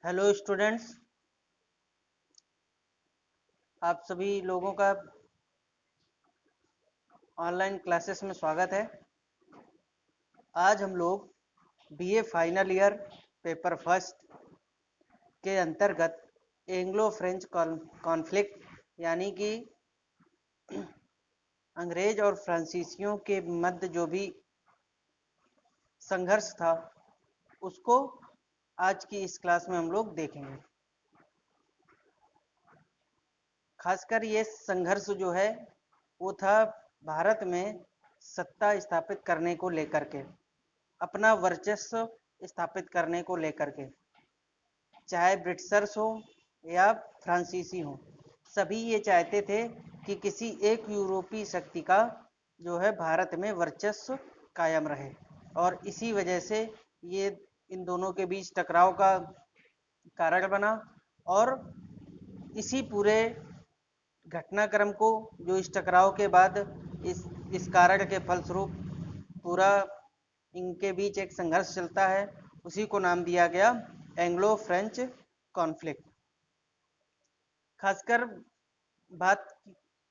Hello students, आप सभी लोगों का ऑनलाइन क्लासेस में स्वागत है। आज हम लोग BA final year paper first के अंतर्गत एंग्लो फ्रेंच कॉन्फ्लिक्ट यानी कि अंग्रेज और फ्रांसीसियों के मध्य जो भी संघर्ष था उसको आज की इस क्लास में हम लोग देखेंगे। खासकर ये संघर्ष जो है वो था भारत में सत्ता स्थापित करने को लेकर के, अपना वर्चस्व स्थापित करने को लेकर के, चाहे ब्रिटिशर्स हो या फ्रांसीसी हो, सभी ये चाहते थे कि किसी एक यूरोपीय शक्ति का जो है भारत में वर्चस्व कायम रहे, और इसी वजह से ये इन दोनों के बीच टकराव का कारण बना। और इसी पूरे घटनाक्रम को, जो इस टकराव के बाद इस कारण के फलस्वरूप पूरा इनके बीच एक संघर्ष चलता है, उसी को नाम दिया गया एंग्लो फ्रेंच कॉन्फ्लिक्ट। खासकर बात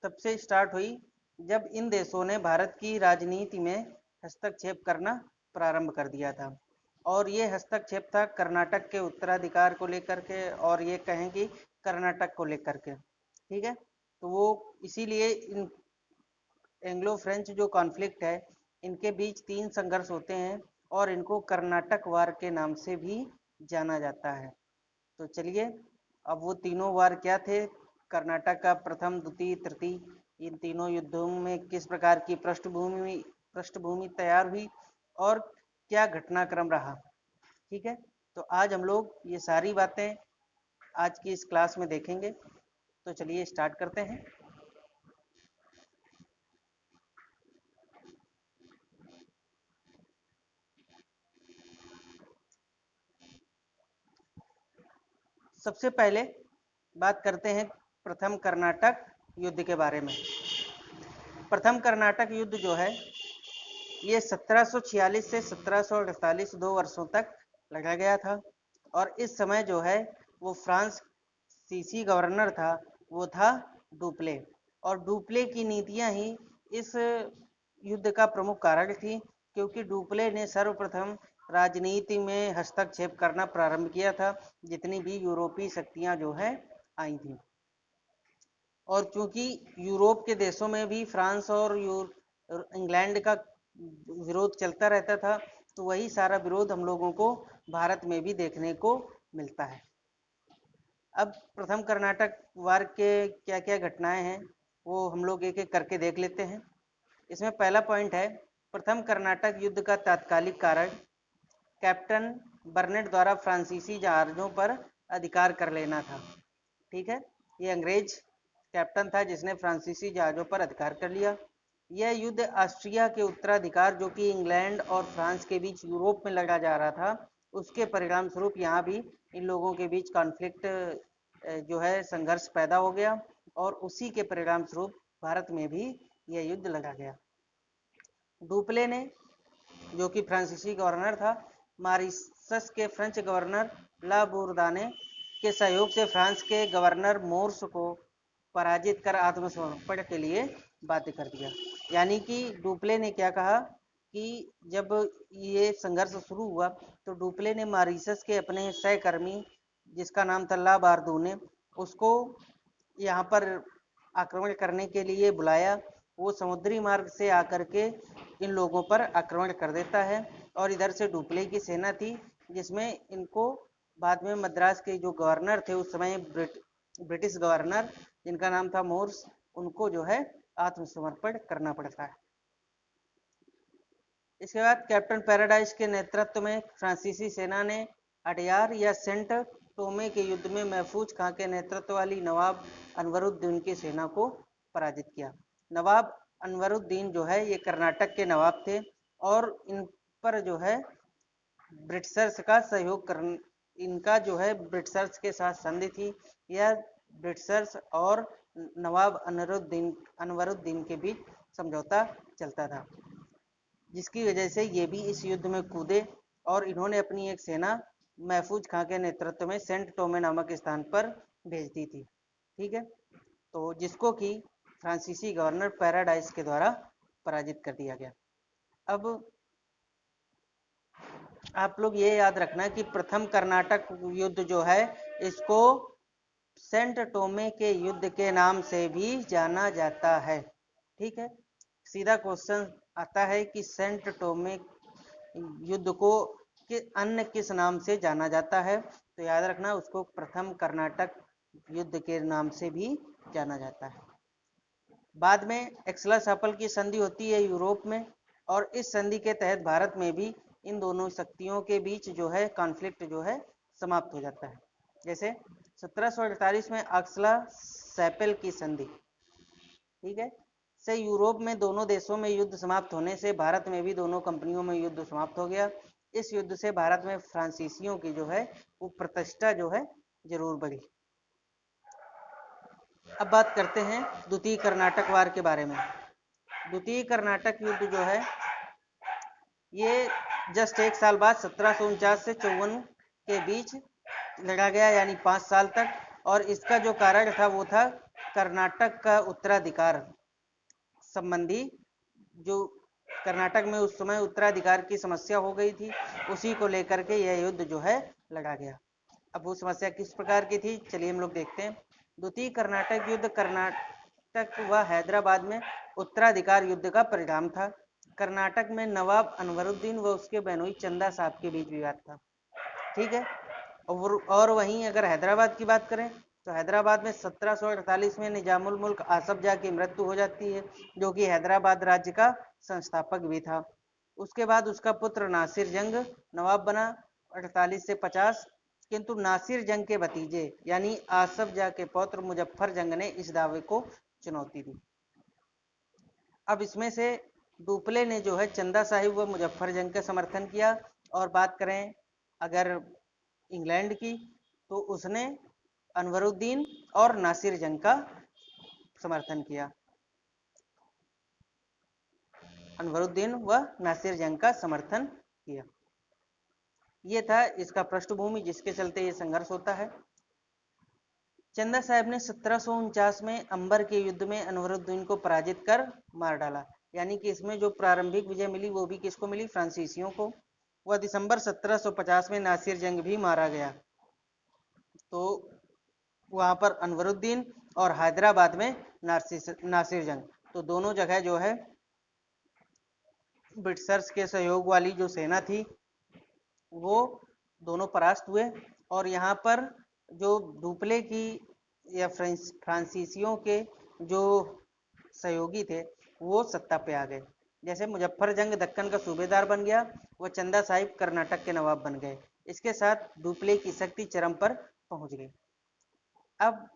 तब से स्टार्ट हुई जब इन देशों ने भारत की राजनीति में हस्तक्षेप करना प्रारंभ कर दिया था, और ये हस्तक्षेप था कर्नाटक के उत्तराधिकार को लेकर के, और ये कहें कि कर्नाटक को लेकर के। ठीक है, तो वो इसीलिए इन एंग्लो फ्रेंच जो कॉन्फ्लिक्ट है, इनके बीच 3 संघर्ष होते हैं और इनको कर्नाटक वार के नाम से भी जाना जाता है। तो चलिए, अब वो तीनों वार क्या थे, कर्नाटक का प्रथम, द्वितीय, तृतीय, इन तीनों युद्धों में किस प्रकार की पृष्ठभूमि तैयार हुई और क्या घटनाक्रम रहा। ठीक है, तो आज हम लोग ये सारी बातें आज की इस क्लास में देखेंगे। तो चलिए स्टार्ट करते हैं। सबसे पहले बात करते हैं प्रथम कर्नाटक युद्ध के बारे में। प्रथम कर्नाटक युद्ध जो है ये 1746 से 1748 2 वर्षों तक लड़ा गया था, और इस समय जो है वो फ्रांस सीसी गवर्नर था, वो था डुप्ले, और डुप्ले की नीतियां ही इस युद्ध का प्रमुख कारण थी, क्योंकि डुप्ले ने सर्वप्रथम राजनीति में हस्तक्षेप करना प्रारंभ किया था जितनी भी यूरोपीय शक्तियां जो है आई थी। और चूंकि यूरोप के देशों में भी फ्रांस और इंग्लैंड का विरोध चलता रहता था, तो वही सारा विरोध हम लोगों को भारत में भी देखने को मिलता है। अब प्रथम कर्नाटक वार के क्या क्या घटनाएं हैं वो हम लोग एक एक करके देख लेते हैं। इसमें पहला पॉइंट है, प्रथम कर्नाटक युद्ध का तात्कालिक कारण कैप्टन बर्नेट द्वारा फ्रांसीसी जहाजों पर अधिकार कर लेना था। ठीक है, ये अंग्रेज कैप्टन था जिसने फ्रांसीसी जहाजों पर अधिकार कर लिया। यह युद्ध ऑस्ट्रिया के उत्तराधिकार, जो कि इंग्लैंड और फ्रांस के बीच यूरोप में लड़ा जा रहा था, उसके परिणाम स्वरूप यहाँ भी इन लोगों के बीच कॉन्फ्लिक्ट जो है संघर्ष पैदा हो गया, और उसी के परिणाम स्वरूप भारत में भी यह युद्ध लड़ा गया। डुप्ले ने, जो कि फ्रांसीसी गवर्नर था, मॉरिशस के फ्रेंच गवर्नर ला बोurdonnaye के सहयोग से फ्रांस के गवर्नर मोर्स को पराजित कर आत्मसमर्पण के लिए बाध्य कर दिया। यानी कि डुप्ले ने क्या कहा कि जब ये संघर्ष शुरू हुआ तो डुप्ले ने मॉरिशस के अपने सहकर्मी, जिसका नाम था ला बोurdonnaye, उसको यहाँ पर आक्रमण करने के लिए बुलाया। वो समुद्री मार्ग से आकर के इन लोगों पर आक्रमण कर देता है, और इधर से डुप्ले की सेना थी जिसमें इनको बाद में मद्रास के जो गवर्नर थे उस समय ब्रिटिश गवर्नर, जिनका नाम था मोर्स, उनको जो है आत्मसमर्पण करना पड़ता है। इसके बाद कैप्टन पैराडाइज के नेतृत्व में फ्रांसीसी सेना ने अडयार या सेंट टोमे के युद्ध में महफूज खां के नेतृत्व वाली नवाब अनवरुद्दीन की सेना को पराजित किया। नवाब अनवरुद्दीन जो है ये कर्नाटक के नवाब थे, और इन पर जो है ब्रिटिशर्स का सहयोग कर, इनका जो है ब्रिटिशर्स के साथ संधि थी। यह ब्रिटिशर्स और नवाब अनवरुद्दीन के बीच समझौता चलता था, जिसकी वजह से ये भी इस युद्ध में कूदे और इन्होंने अपनी एक सेना महफूज खां के नेतृत्व में सेंट टोमे नामक स्थान पर भेज दी थी। ठीक है, तो जिसको कि फ्रांसीसी गवर्नर पैराडाइस के द्वारा पराजित कर दिया गया। अब आप लोग ये याद रखना कि प्रथम कर्नाटक युद्ध जो है इसको सेंट टोमे के युद्ध के नाम से भी जाना जाता है। ठीक है, सीधा क्वेश्चन आता है कि सेंट टोमे युद्ध को अन्य किस नाम से जाना जाता है, तो याद रखना उसको प्रथम कर्नाटक युद्ध के नाम से भी जाना जाता है। बाद में एक्सला-शापल की संधि होती है यूरोप में, और इस संधि के तहत भारत में भी इन दोनों शक्तियों के बीच जो है कॉन्फ्लिक्ट जो है समाप्त हो जाता है। जैसे 1748 में एक्सला-शापल की संधि, ठीक है, से यूरोप में दोनों देशों में युद्ध समाप्त होने से भारत में भी दोनों कंपनियों में युद्ध समाप्त हो गया। इस युद्ध से भारत में फ्रांसीसियों की जो है वो प्रतिष्ठा जो है जरूर बढ़ी। अब बात करते हैं द्वितीय कर्नाटक वार के बारे में। द्वितीय कर्नाटक युद्ध जो है ये जस्ट एक साल बाद 1749 से 54 के बीच लड़ा गया, यानी 5 साल तक। और इसका जो कारण था वो था कर्नाटक का उत्तराधिकार संबंधी, जो कर्नाटक में उस समय उत्तराधिकार की समस्या हो गई थी, उसी को लेकर के यह युद्ध जो है लड़ा गया। अब वो समस्या किस प्रकार की थी, चलिए हम लोग देखते हैं। द्वितीय कर्नाटक युद्ध कर्नाटक व हैदराबाद में उत्तराधिकार युद्ध का परिणाम था। कर्नाटक में नवाब अनवरुद्दीन व उसके बहनोई चंदा साहब के बीच विवाद था। ठीक है, और वहीं अगर हैदराबाद की बात करें तो हैदराबाद में 1748 में निजामुल मुल्क आसफ जाह की मृत्यु हो जाती है, जो कि हैदराबाद राज्य का संस्थापक भी था। उसके बाद उसका पुत्र नासिर जंग नवाब बना 48 से 50, किंतु नासिर जंग के भतीजे यानी आसफ जाह के पौत्र मुजफ्फर जंग ने इस दावे को चुनौती दी। अब इसमें से डुप्ले ने जो है चंदा साहिब व मुजफ्फर जंग का समर्थन किया, और बात करें अगर इंग्लैंड की तो उसने अनवरुद्दीन और नासिर जंग का समर्थन किया। अनवरुद्दीन व नासिर जंग का समर्थन किया। ये था इसका पृष्ठभूमि जिसके चलते ये संघर्ष होता है। चंदा साहब ने 1749 में अंबर के युद्ध में अनवरुद्दीन को पराजित कर मार डाला, यानी कि इसमें जो प्रारंभिक विजय मिली वो भी किसको मिली, फ्रांसीसियों को। वह दिसंबर 1750 में नासिर जंग भी मारा गया। तो वहां पर अनवरुद्दीन और हैदराबाद में नासिर जंग, तो दोनों जगह जो है ब्रिटिशर्स के सहयोग वाली जो सेना थी वो दोनों परास्त हुए। और यहाँ पर जो डुप्ले की या फ्रांसीसियों के जो सहयोगी थे वो सत्ता पे आ गए। जैसे मुजफ्फर जंग दक्कन का सूबेदार बन गया, वह चंदा साहिब कर्नाटक के नवाब बन गए। इसके साथ डुप्ले की शक्ति चरम पर पहुंच गई। अब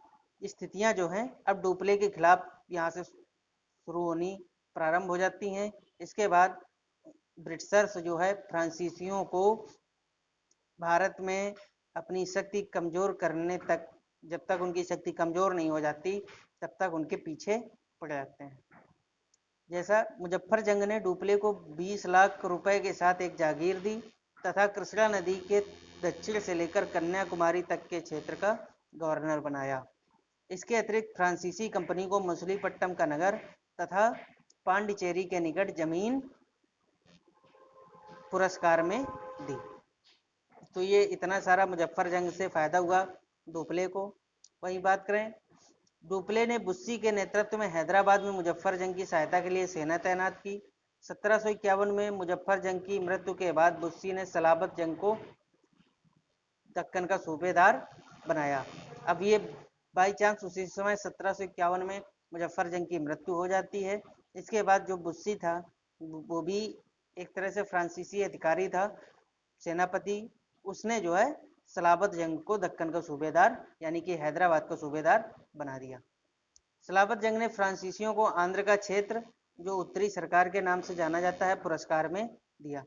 स्थितियां जो हैं अब डुप्ले के खिलाफ यहाँ से शुरू होनी प्रारंभ हो जाती हैं। इसके बाद ब्रिटिशर्स जो है फ्रांसीसियों को भारत में अपनी शक्ति कमजोर करने तक, जब तक उनकी शक्ति कमजोर नहीं हो जाती तब तक उनके पीछे पड़ जाते हैं। जैसा मुजफ्फर जंग ने डुप्ले को 20 लाख रुपए के साथ एक जागीर दी तथा कृष्णा नदी के दक्षिण से लेकर कन्याकुमारी तक के क्षेत्र का गवर्नर बनाया। इसके अतिरिक्त फ्रांसीसी कंपनी को मछलीपट्टनम का नगर तथा पांडिचेरी के निकट जमीन पुरस्कार में दी। तो ये इतना सारा मुजफ्फर जंग से फायदा हुआ डुप्ले को। वही बात करें, डुप्ले ने बुस्सी के नेतृत्व में हैदराबाद में मुजफ्फर जंग की सहायता के लिए सेना तैनात की। 1751 में मुजफ्फर जंग की मृत्यु के बाद बुस्सी ने सलाबत जंग को दक्कन का सूबेदार बनाया। अब ये बाई चांस उसी समय 1751 में मुजफ्फर जंग की मृत्यु हो जाती है। इसके बाद जो बुस्सी था वो भी एक तरह से फ्रांसीसी अधिकारी था, सेनापति। उसने जो है सलाबत जंग को दक्कन का सूबेदार यानी कि हैदराबाद का सूबेदार बना दिया। सलाबत जंग ने फ्रांसीसियों को आंध्र का क्षेत्र जो उत्तरी सरकार के नाम से जाना जाता है पुरस्कार में दिया,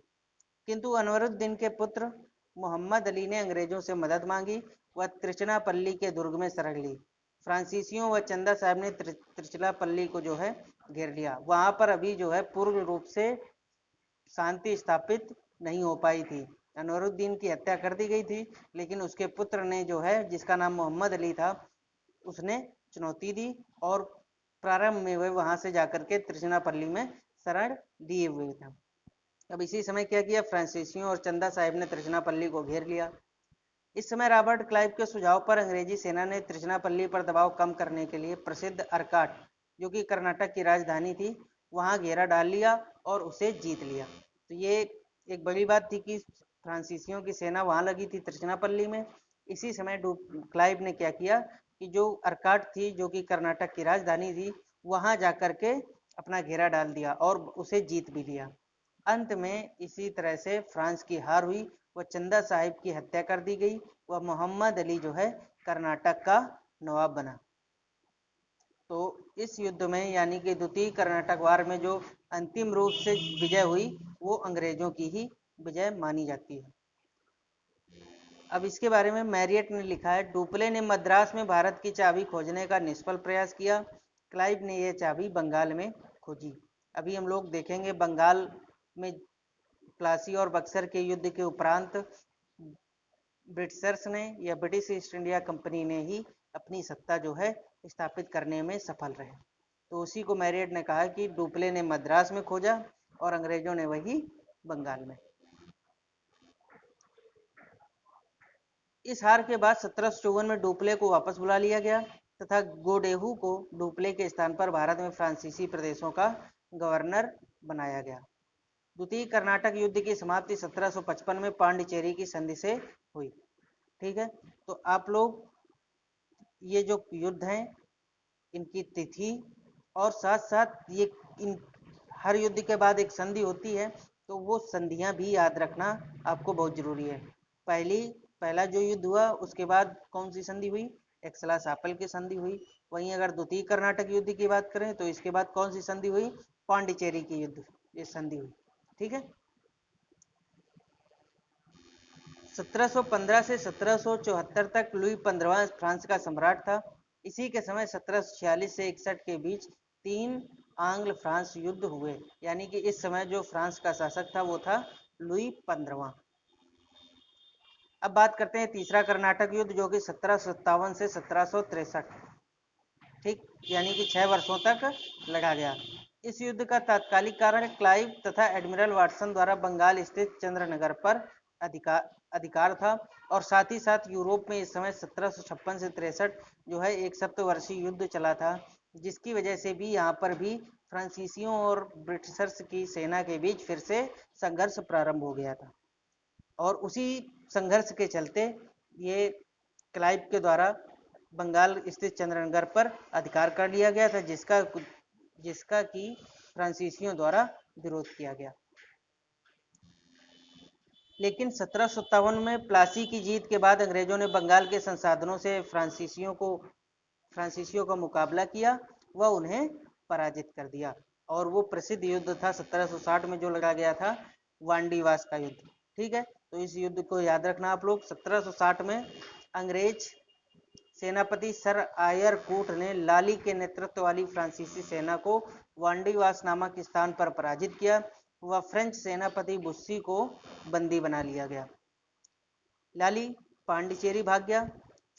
किंतु अनवरुद्दीन के पुत्र मोहम्मद अली ने अंग्रेजों से मदद मांगी। वह त्रिचनापल्ली के दुर्ग में शरण ली। फ्रांसीसियों व चंदा साहब ने त्रिचनापल्ली को जो है घेर लिया। वहां पर अभी जो है पूर्ण रूप से शांति स्थापित नहीं हो पाई थी, अनवरुद्दीन की हत्या कर दी गई थी, लेकिन उसके पुत्र ने जो है, जिसका नाम मोहम्मद अली था, उसने चुनौती दी और प्रारंभ में वे वहां से जाकर के त्रिचनापल्ली में शरण लिए हुए थे। अब इसी समय क्या किया, फ्रांसीसियों और चंदा साहिब ने त्रिचनापल्ली को घेर लिया। इस समय रॉबर्ट क्लाइव के सुझाव पर अंग्रेजी सेना ने त्रिचनापल्ली पर दबाव कम करने के लिए प्रसिद्ध अर्काट, जो कि कर्नाटक की राजधानी थी, वहां घेरा डाल लिया और उसे जीत लिया। तो ये एक बड़ी बात थी कि फ्रांसीसियों की सेना वहां लगी थी त्रिचनापल्ली में। इसी समय क्लाइव ने क्या किया कि जो अर्काट थी, जो कि कर्नाटक की राजधानी थी, वहां जाकर के अपना घेरा डाल दिया और उसे जीत भी लिया। अंत में इसी तरह से फ्रांस की हार हुई, वह चंदा साहिब की हत्या कर दी गई, वह मोहम्मद अली जो है कर्नाटक का नवाब बना। तो इस युद्ध में यानी कि द्वितीय कर्नाटक वार में जो अंतिम रूप से विजय हुई, वो अंग्रेजों की ही विजय मानी जाती है। अब इसके बारे में मैरियट ने लिखा है, डुप्ले ने मद्रास में भारत की चाबी खोजने का निष्फल प्रयास किया, क्लाइव ने यह चाबी बंगाल में खोजी। अभी हम लोग देखेंगे बंगाल में प्लासी और बक्सर के युद्ध के उपरांत ब्रिटिशर्स ने या ब्रिटिश ईस्ट इंडिया कंपनी ने ही अपनी सत्ता जो है स्थापित करने में सफल रहे। तो उसी को मैरियट ने कहा कि डुप्ले ने मद्रास में खोजा और अंग्रेजों ने वही बंगाल में। इस हार के बाद 1754 में डुप्ले को वापस बुला लिया गया तथा गोडेहू को डुप्ले के स्थान पर भारत में फ्रांसीसी प्रदेशों का गवर्नर बनाया गया। द्वितीय कर्नाटक युद्ध की समाप्ति 1755 में पांडिचेरी की संधि से हुई। ठीक है, तो आप लोग ये जो युद्ध हैं, इनकी तिथि और साथ साथ ये इन हर युद्ध के बाद एक संधि होती है, तो वो संधियां भी याद रखना आपको बहुत जरूरी है। पहला जो युद्ध हुआ उसके बाद कौन सी संधि हुई, एक्सला सापल की संधि हुई। वहीं अगर द्वितीय कर्नाटक युद्ध की बात करें तो इसके बाद कौन सी संधि हुई, पांडिचेरी की युद्ध, ये संधि हुई। ठीक है, 1715 से 1774 तक लुई 15वां फ्रांस का सम्राट था। इसी के समय 1746 से 61 के बीच 3 आंग्ल फ्रांस युद्ध हुए, यानी कि इस समय जो फ्रांस का शासक था वो था लुई 15वां। अब बात करते हैं तीसरा कर्नाटक युद्ध, जो कि 1757 से 1763, ठीक, यानी कि 6 वर्षों तक लड़ा गया। इस युद्ध का तात्कालिक कारण क्लाइव तथा एडमिरल वाटसन द्वारा बंगाल स्थित चंद्रनगर पर अधिकार था और साथ ही साथ यूरोप में इस समय 1756 से 63 जो है एक सप्तवर्षीय युद्ध चला था, जिसकी वजह से भी यहाँ पर भी फ्रांसीसियों और ब्रिटिशर्स की सेना के बीच फिर से संघर्ष प्रारंभ हो गया था। और उसी संघर्ष के चलते ये क्लाइव के द्वारा बंगाल स्थित चंद्रनगर पर अधिकार कर लिया गया था, जिसका कि फ्रांसीसियों द्वारा विरोध किया गया। लेकिन 1757 में प्लासी की जीत के बाद अंग्रेजों ने बंगाल के संसाधनों से फ्रांसीसियों का मुकाबला किया, वह उन्हें पराजित कर दिया और वो प्रसिद्ध युद्ध था 1760 में जो लड़ा गया था, वांडीवास का युद्ध। ठीक है, तो इस युद्ध को याद रखना आप लोग। 1760 में अंग्रेज सेनापति सर आयर कूट ने लाली के नेतृत्व वाली फ्रांसीसी सेना को वांडीवास नामक स्थान पर पराजित किया। वह फ्रेंच सेनापति बुस्सी को बंदी बना लिया गया। लाली पांडिचेरी भाग गया।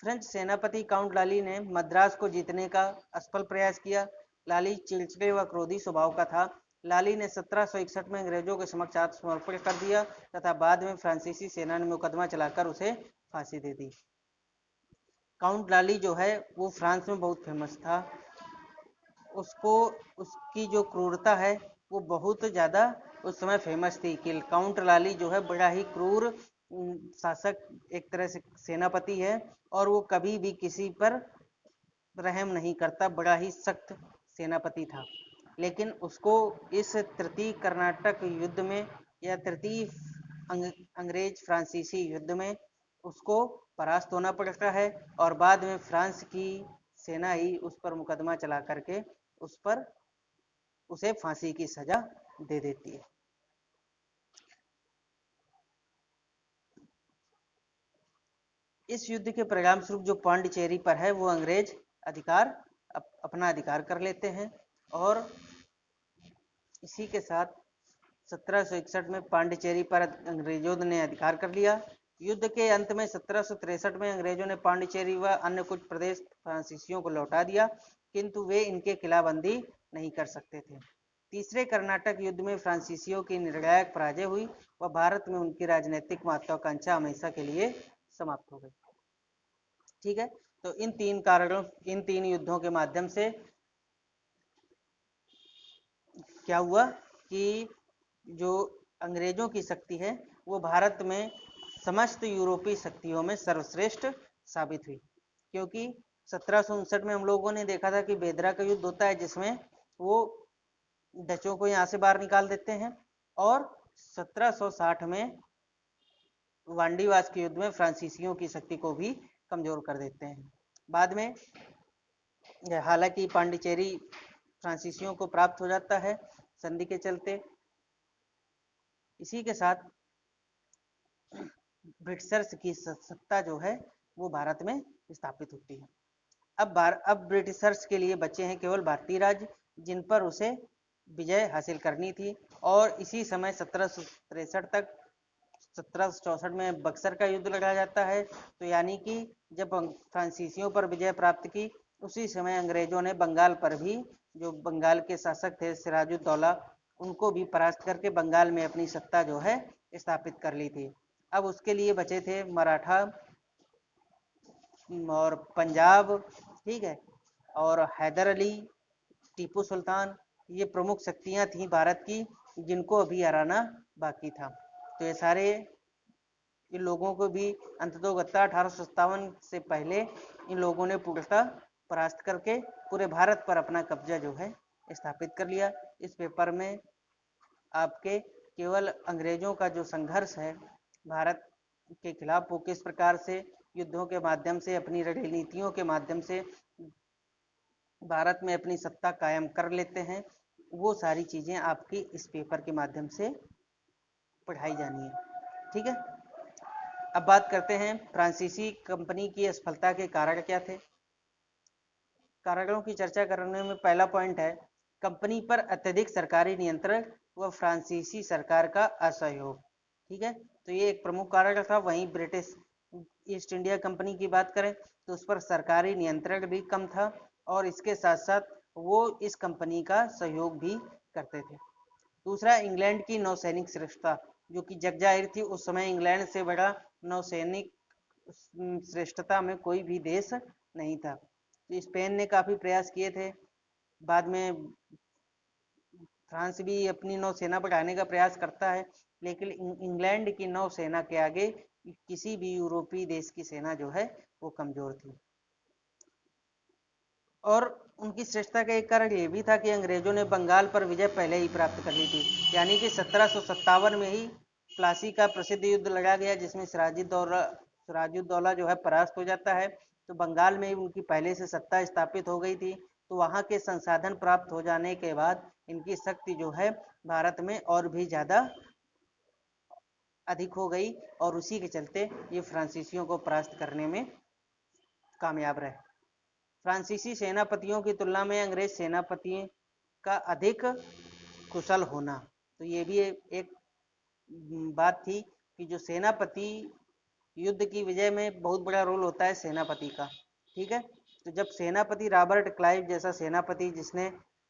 फ्रेंच सेनापति काउंट लाली ने मद्रास को जीतने का असफल प्रयास किया। लाली चिड़चिड़े व क्रोधी स्वभाव का था। लाली ने 1761 में अंग्रेजों के समक्ष आत्मसमर्पण कर दिया तथा बाद में फ्रांसीसी सेना ने मुकदमा चलाकर उसे फांसी दे दी। काउंट लाली जो है वो फ्रांस में बहुत फेमस था। उसकी जो क्रूरता है वो बहुत ज़्यादा उस समय फेमस थी कि काउंट लाली जो है बड़ा ही क्रूर शासक, एक तरह से सेनापति है, और वो कभी भी किसी पर रहम नहीं करता, बड़ा ही सख्त सेनापति था। लेकिन उसको इस तृतीय कर्नाटक युद्ध में या तृतीय अंग्रेज फ्रांसीसी युद्ध में उसको परास्त होना पड़ता है और बाद में फ्रांस की सेना ही उस पर मुकदमा चला करके उसे फांसी की सजा दे देती है। इस युद्ध के परिणाम स्वरूप जो पांडिचेरी पर है वो अंग्रेज अपना अधिकार कर लेते हैं और इसी के साथ 1761 में पांडिचेरी पर अंग्रेजों ने अधिकार कर लिया। युद्ध के अंत में 1763 में अंग्रेजों ने पांडिचेरी व अन्य कुछ प्रदेश फ्रांसीसियों को लौटा दिया, किंतु वे इनके खिलाफबंदी नहीं कर सकते थे। तीसरे कर्नाटक युद्ध में फ्रांसीसियों की निर्णायक पराजय हुई व भारत में उनकी राजनीतिक महत्वाकांक्षा हमेशा के लिए समाप्त हो गई। ठीक है, तो इन तीन युद्धों के माध्यम से क्या हुआ कि जो अंग्रेजों की शक्ति है वो भारत में समस्त यूरोपीय शक्तियों में सर्वश्रेष्ठ साबित हुई, क्योंकि 1759 में हम लोगों ने देखा था कि बेदरा का युद्ध होता है, जिसमें वो डचों को यहाँ से बाहर निकाल देते हैं, और 1760 में वांडीवास के युद्ध में फ्रांसीसियों की शक्ति को भी कमजोर कर देते हैं। बाद में हालांकि पांडिचेरी फ्रांसीसियों को प्राप्त हो जाता है संधि के चलते। इसी के साथ ब्रिटिशर्स की सत्ता जो है वो भारत में स्थापित होती है। अब ब्रिटिशर्स के लिए बचे हैं केवल भारतीय राज्य, जिन पर उसे विजय हासिल करनी थी। और इसी समय 1763 तक 1764 में बक्सर का युद्ध लड़ा जाता है। तो यानी कि जब फ्रांसीसियों पर विजय प्राप्त की, उसी समय अंग्रेजों ने बंगाल पर भी, जो बंगाल के शासक थे सिराजुद्दौला, उनको भी परास्त करके बंगाल में अपनी सत्ता जो है स्थापित कर ली थी। अब उसके लिए बचे थे मराठा और पंजाब, ठीक है, और हैदर अली, टीपू सुल्तान, ये प्रमुख शक्तियां थी भारत की, जिनको अभी हराना बाकी था। तो ये सारे इन लोगों को भी अंततोगत्ता 1857 से पहले इन लोगों ने पूर्णतः परास्त करके पूरे भारत पर अपना कब्जा जो है स्थापित कर लिया। इस पेपर में आपके केवल अंग्रेजों का जो संघर्ष है भारत के खिलाफ, वो किस प्रकार से युद्धों के माध्यम से, अपनी रणनीतियों के माध्यम से भारत में अपनी सत्ता कायम कर लेते हैं, वो सारी चीजें आपकी इस पेपर के माध्यम से पढ़ाई जानी है। ठीक है, अब बात करते हैं फ्रांसीसी कंपनी की असफलता के कारण क्या थे। कारणों की चर्चा करने में पहला पॉइंट है कंपनी पर अत्यधिक सरकारी नियंत्रण व फ्रांसीसी सरकार का असहयोग। ठीक है, तो ये एक प्रमुख कारण था। वहीं ब्रिटिश ईस्ट इंडिया कंपनी की बात करें तो उस पर सरकारी नियंत्रण भी कम था, और इसके साथ साथ वो इस कंपनी का सहयोग भी करते थे। दूसरा, इंग्लैंड की नौसैनिक श्रेष्ठता, जो कि जगजाहिर थी। उस समय इंग्लैंड से बड़ा नौसैनिक श्रेष्ठता में कोई भी देश नहीं था। तो स्पेन ने काफी प्रयास किए थे, बाद में फ्रांस भी अपनी नौसेना बढ़ाने का प्रयास करता है, लेकिन इंग्लैंड की नौसेना के आगे किसी भी यूरोपीय देश की सेना जो है वो कमजोर थी। और उनकी श्रेष्ठता का एक कारण ये भी था कि अंग्रेजों ने बंगाल पर विजय पहले ही प्राप्त कर ली थी, यानी कि 1757 में ही प्लासी का प्रसिद्ध युद्ध लड़ा गया, जिसमें सिराजुद्दौला जो है परास्त हो जाता है। तो बंगाल में ही उनकी पहले से सत्ता स्थापित हो गई थी। तो वहां के संसाधन प्राप्त हो जाने के बाद इनकी शक्ति जो है भारत में और भी ज्यादा अधिक हो गई, और उसी के चलते ये फ्रांसीसियों को परास्त करने में कामयाब रहे। फ्रांसीसी सेनापतियों की तुलना में अंग्रेज सेनापतियों का अधिक कुशल होना, तो ये भी एक बात थी कि जो सेनापति, युद्ध की विजय में बहुत बड़ा रोल होता है सेनापति का। ठीक है, तो जब सेनापति रॉबर्ट क्लाइव जैसा सेनापति, जिसने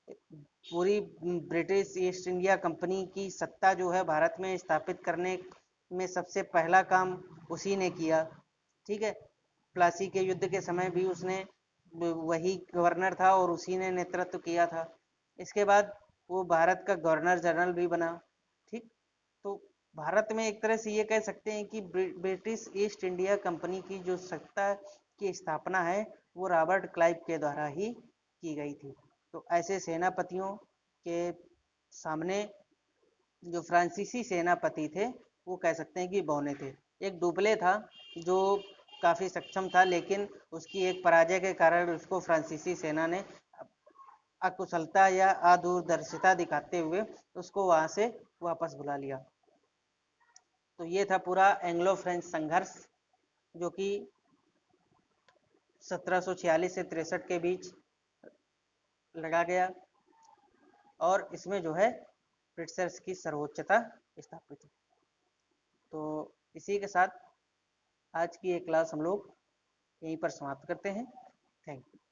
पूरी ब्रिटिश ईस्ट इंडिया कंपनी की सत्ता जो है भारत में स्थापित करने में सबसे पहला काम उसी ने किया। ठीक है, प्लासी के युद्ध के समय भी उसने, वही गवर्नर था और उसी ने नेतृत्व किया था। इसके बाद वो भारत का गवर्नर जनरल भी बना। ठीक, तो भारत में एक तरह से ये कह सकते हैं कि ब्रिटिश ईस्ट इंडिया कंपनी की जो सत्ता की स्थापना है वो रॉबर्ट क्लाइव के द्वारा ही की गई थी। तो ऐसे सेनापतियों के सामने जो फ्रांसीसी सेनापति थे वो कह सकते हैं कि बौने थे। एक डुबले था जो काफी सक्षम था, लेकिन उसकी एक पराजय के कारण उसको फ्रांसीसी सेना ने अकुशलता या अदूरदर्शिता दिखाते हुए उसको वहां से वापस बुला लिया। तो ये था पूरा एंग्लो फ्रेंच संघर्ष, जो कि 1746 से 63 के बीच लड़ा गया, और इसमें जो है फ्रिट्जर्स की सर्वोच्चता स्थापित हुई। तो इसी के साथ आज की ये क्लास हम लोग यहीं पर समाप्त करते हैं। Thank you.